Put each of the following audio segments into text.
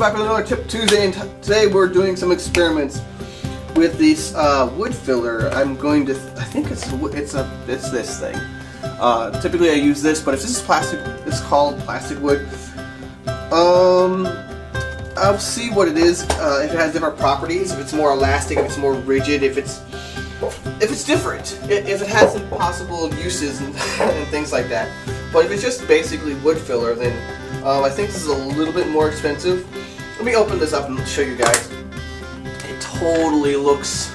back with another Tip Tuesday, and today we're doing some experiments with this wood filler. I'm going to, I think it's this thing. Typically I use this, but if this is plastic, it's called plastic wood. I'll see what it is, if it has different properties, if it's more elastic, if it's more rigid, if it's different, if it has some possible uses and things like that. But if it's just basically wood filler, then I think this is a little bit more expensive. Let me open this up and show you guys. It totally looks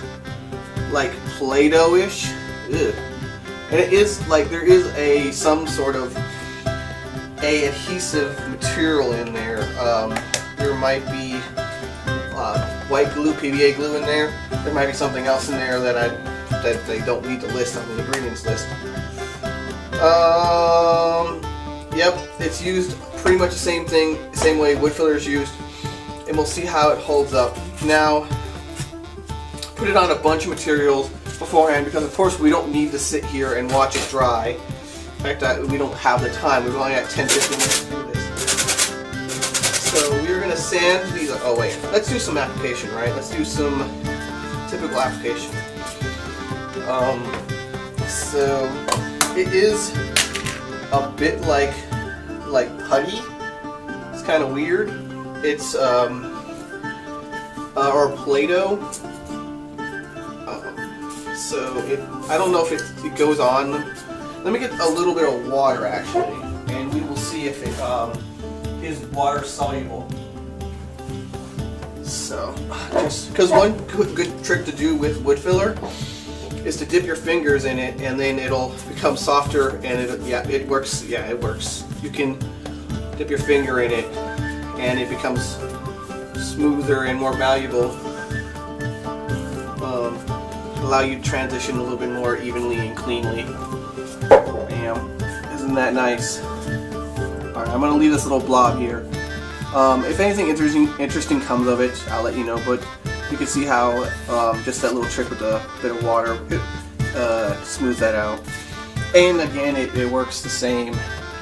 like Play-Doh-ish. And it is like there is some sort of adhesive material in there. There might be white glue, PVA glue in there. There might be something else in there that they don't need to list on the ingredients list. Yep, it's used pretty much the same thing, same way wood filler is used, and we'll see how it holds up. Now, put it on a bunch of materials beforehand because of course we don't need to sit here and watch it dry. In fact, we don't have the time. We've only got 10-15 minutes to do this. So we're going to sand these. Oh wait, let's do some application, right? Let's do some typical application. So it is a bit like putty. It's kind of weird. It's or Play-Doh. So I don't know if it goes on. Let me get a little bit of water actually, and we will see if it is water soluble. So just because one good trick to do with wood filler is to dip your fingers in it, and then it'll become softer, and it works. Yeah, it works. You can dip your finger in it, and it becomes smoother and more malleable. Allow you to transition a little bit more evenly and cleanly. Bam! Isn't that nice? All right, I'm gonna leave this little blob here. If anything interesting comes of it, I'll let you know. But you can see how just that little trick with a bit of water smooths that out. And again, it works the same.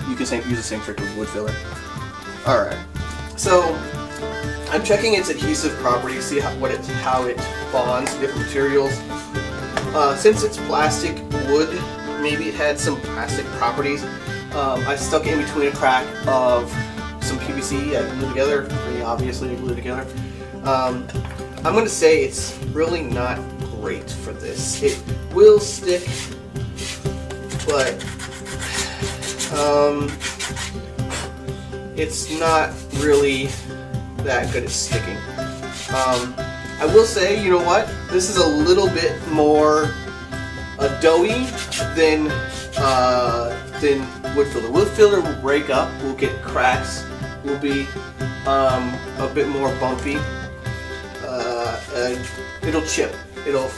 You can use the same trick with wood filler. All right. So I'm checking its adhesive properties, see how it bonds to different materials. Since it's plastic wood, maybe it had some plastic properties. I stuck it in between a crack of some PVC. I glued together, pretty obviously glued together. I'm going to say it's really not great for this. It will stick, but it's not really that good at sticking. I will say, you know what? This is a little bit more doughy than wood filler. Wood filler will break up, will get cracks, will be a bit more bumpy. It'll chip. It'll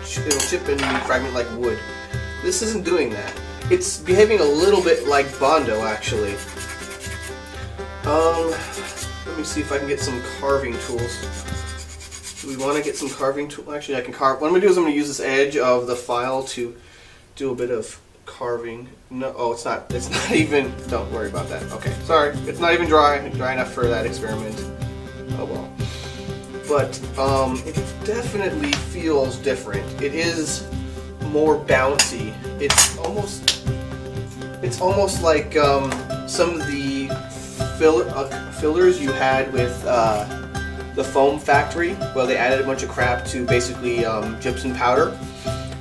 chip and fragment like wood. This isn't doing that. It's behaving a little bit like Bondo, actually. Let me see if I can get some carving tools. Do we want to get some carving tools? Actually, I can carve. What I'm going to do is I'm going to use this edge of the file to do a bit of carving. No, oh, it's not even, don't worry about that. Okay, sorry. It's not even dry enough for that experiment. Oh well. But it definitely feels different. It is more bouncy. It's almost like some of the fillers you had with the Foam Factory. Well, they added a bunch of crap to basically gypsum powder,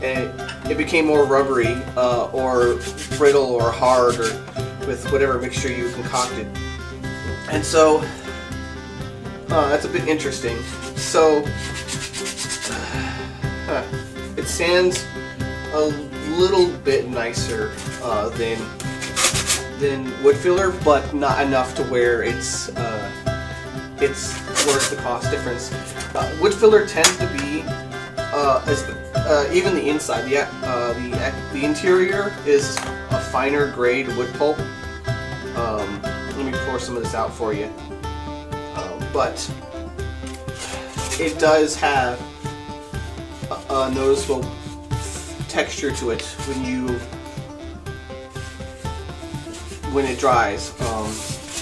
and it became more rubbery or brittle or hard, or with whatever mixture you concocted. And so that's a bit interesting. So it sands a little bit nicer than wood filler, but not enough to where it's worth the cost difference. Wood filler tends to be even the inside, the interior is a finer grade wood pulp. Let me pour some of this out for you. But it does have a noticeable texture to it when it dries.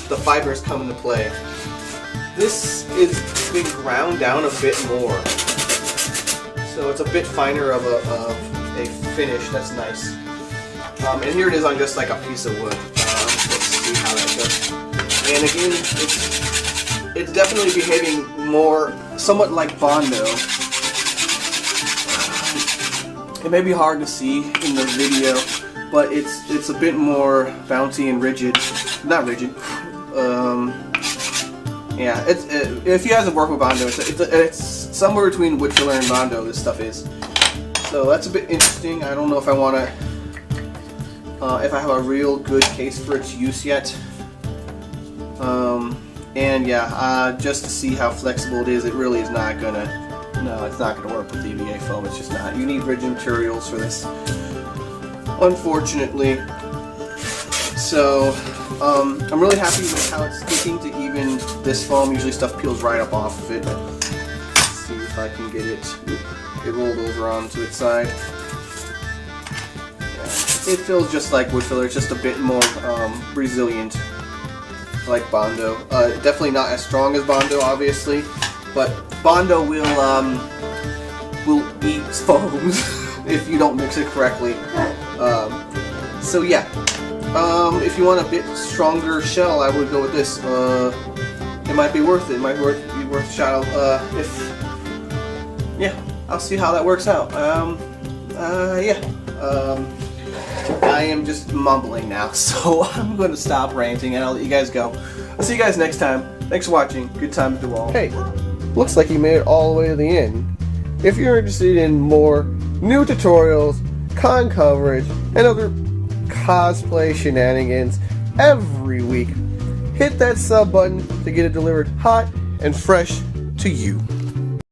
The fibers come into play. this is been ground down a bit more, so it's a bit finer of a finish. That's nice. And here it is on just like a piece of wood. Let's see how that goes. And again, it's definitely behaving more, somewhat like Bondo. It may be hard to see in the video, but it's a bit more bouncy and rigid. Not rigid. Yeah, if you guys have worked with Bondo, it's somewhere between wood filler and Bondo. This stuff is. So that's a bit interesting. I don't know if I want to. If I have a real good case for its use yet. And yeah, just to see how flexible it is, it really is not gonna, no, it's not gonna work with EVA foam. It's just not. You need rigid materials for this, unfortunately. So, I'm really happy with how it's sticking to even this foam. Usually stuff peels right up off of it. Let's see if I can get it rolled over onto its side. It feels just like wood filler, it's just a bit more resilient, like Bondo. Definitely not as strong as Bondo, obviously, but Bondo will eat foams if you don't mix it correctly. So yeah, if you want a bit stronger shell, I would go with this. It might be worth it. It might be worth a shot. Yeah, I'll see how that works out. I am just mumbling now, so I'm going to stop ranting and I'll let you guys go. I'll see you guys next time. Thanks for watching. Good time to all. Hey, looks like you made it all the way to the end. If you're interested in more new tutorials, con coverage, and other cosplay shenanigans every week, hit that sub button to get it delivered hot and fresh to you.